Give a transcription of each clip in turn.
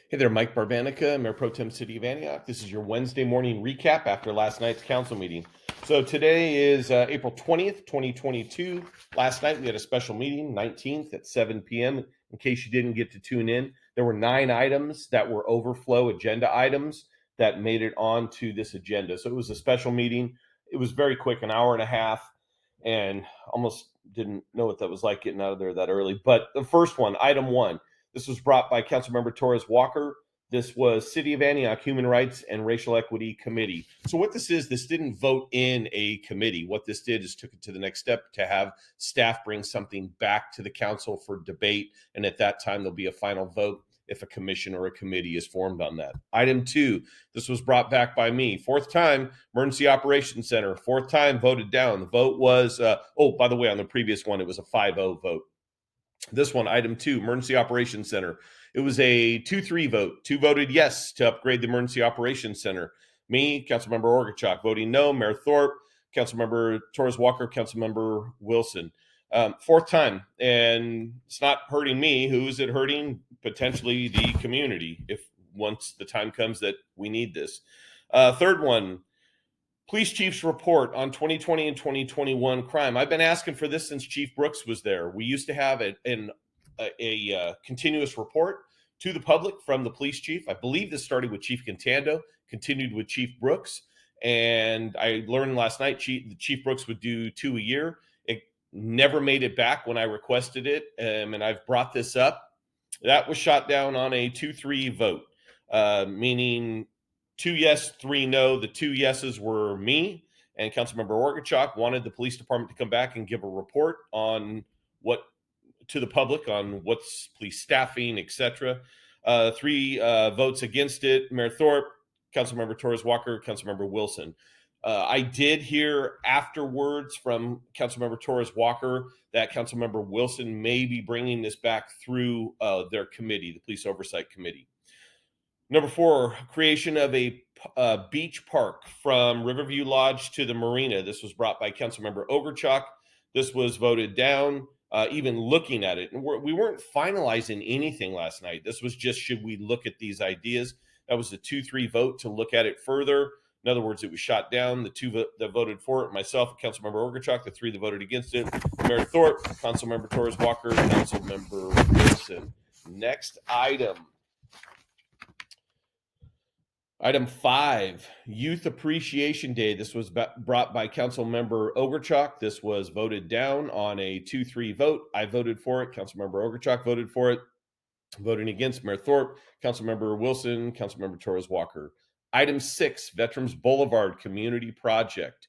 Hey there, Mike Barbanica, Mayor Pro Tem City of Antioch. This is your Wednesday morning recap after last night's council meeting. So today is April 20th, 2022. Last night we had a special meeting, 19th at 7 p.m. In case you didn't get to tune in, there were 9 items that were overflow agenda items that made it onto this agenda. So it was a special meeting. It was very quick, an hour and a half, and almost didn't know what that was like getting out of there that early. But the first one, item 1, this was brought by Councilmember Torres Walker. This was City of Antioch Human Rights and Racial Equity Committee. So what this is, this didn't vote in a committee. What this did is took it to the next step to have staff bring something back to the council for debate. And at that time, there'll be a final vote if a commission or a committee is formed on that. Item 2, this was brought back by me. 4th time, Emergency Operations Center. 4th time, voted down. The vote was, by the way, on the previous one, it was a 5-0 vote. This one, item 2, Emergency Operations Center. It was a 2-3 vote. 2 voted yes to upgrade the Emergency Operations Center. Me, Councilmember Orgachuk, voting no. Mayor Thorpe, Councilmember Torres Walker, Councilmember Wilson. 4th time, and it's not hurting me. Who is it hurting? Potentially the community, if once the time comes that we need this. 3rd one, Police Chief's report on 2020 and 2021 crime. I've been asking for this since Chief Brooks was there. We used to have a continuous report to the public from the police chief. I believe this started with Chief Contando, continued with Chief Brooks, and I learned last night Chief Brooks would do 2 a year. It never made it back when I requested it, and I've brought this up. That was shot down on a 2-3 vote, meaning 2 yes, 3 no. The 2 yeses were me and Councilmember Orgachuk wanted the police department to come back and give a report on what to the public on what's police staffing, etc. 3 votes against it: Mayor Thorpe, Councilmember Torres Walker, Councilmember Wilson. I did hear afterwards from Councilmember Torres Walker that Councilmember Wilson may be bringing this back through their committee, the Police Oversight Committee. Number 4, creation of a beach park from Riverview Lodge to the marina. This was brought by Councilmember Ogerchuk. This was voted down, even looking at it. And we weren't finalizing anything last night. This was just, should we look at these ideas? That was a 2-3 vote to look at it further. In other words, it was shot down. The 2 that voted for it, myself, Councilmember Ogerchuk, the 3 that voted against it, Mayor Thorpe, Councilmember Torres Walker, Councilmember Wilson. Next item. Item 5, Youth Appreciation Day. This was brought by Councilmember Ogerchuk. This was voted down on a 2-3 vote. I voted for it. Councilmember Ogerchuk voted for it. Voting against, Mayor Thorpe, Councilmember Wilson, Councilmember Torres Walker. Item 6, Veterans Boulevard Community Project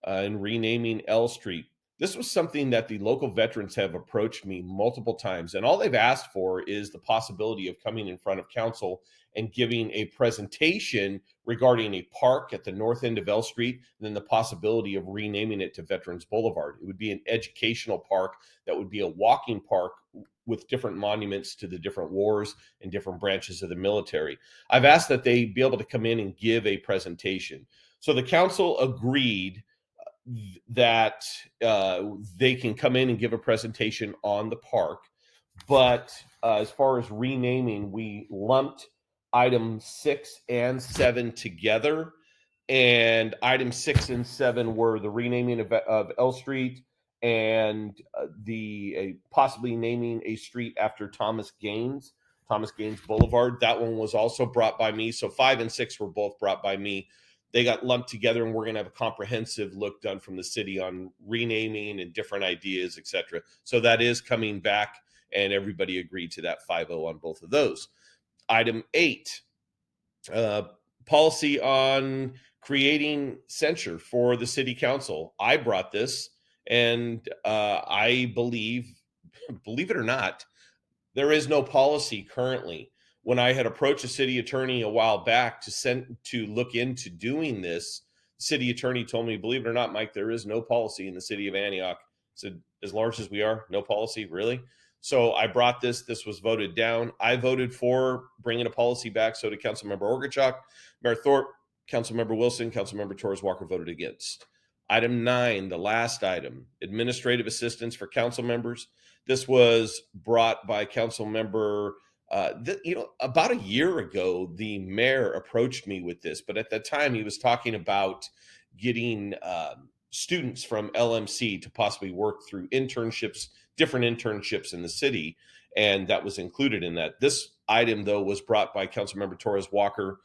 and renaming L Street. This was something that the local veterans have approached me multiple times, and all they've asked for is the possibility of coming in front of council and giving a presentation regarding a park at the north end of L Street, and then the possibility of renaming it to Veterans Boulevard. It would be an educational park that would be a walking park with different monuments to the different wars and different branches of the military. I've asked that they be able to come in and give a presentation. So the council agreed that they can come in and give a presentation on the park. But as far as renaming, we lumped item 6 and 7 together. And item 6 and 7 were the renaming of L Street and the possibly naming a street after Thomas Gaines Boulevard. That one was also brought by me. So 5 and 6 were both brought by me. They got lumped together, and we're going to have a comprehensive look done from the city on renaming and different ideas, etc. So that is coming back, and everybody agreed to that 5-0 on both of those. Item 8, policy on creating censure for the city council. I brought this, and I believe it or not, there is no policy currently. When I had approached a city attorney a while back to look into doing this, the city attorney told me, believe it or not, Mike, there is no policy in the city of Antioch. I said, as large as we are, no policy, really? So I brought this. This was voted down. I voted for bringing a policy back. So did Councilmember Orgachuk, Mayor Thorpe, Councilmember Wilson, Councilmember Torres Walker voted against. Item 9, the last item, administrative assistance for council members. This was brought by Councilmember About a year ago, the mayor approached me with this, but at that time he was talking about getting students from LMC to possibly work through internships, different internships in the city, and that was included in that. This item, though, was brought by Councilmember Torres Walker.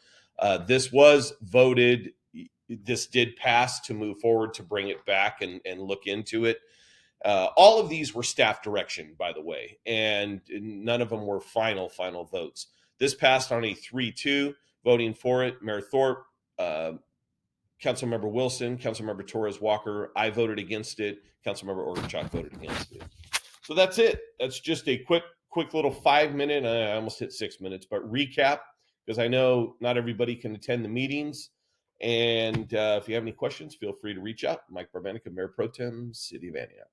This was voted. This did pass to move forward to bring it back and look into it. All of these were staff direction, by the way, and none of them were final votes. This passed on a 3-2, voting for it. Mayor Thorpe, Councilmember Wilson, Councilmember Torres Walker. I voted against it. Councilmember Orchak voted against it. So that's it. That's just a quick little 5-minute. I almost hit 6 minutes, but recap, because I know not everybody can attend the meetings. And if you have any questions, feel free to reach out. Mike Barbanica, Mayor Pro Tem, City of Antioch.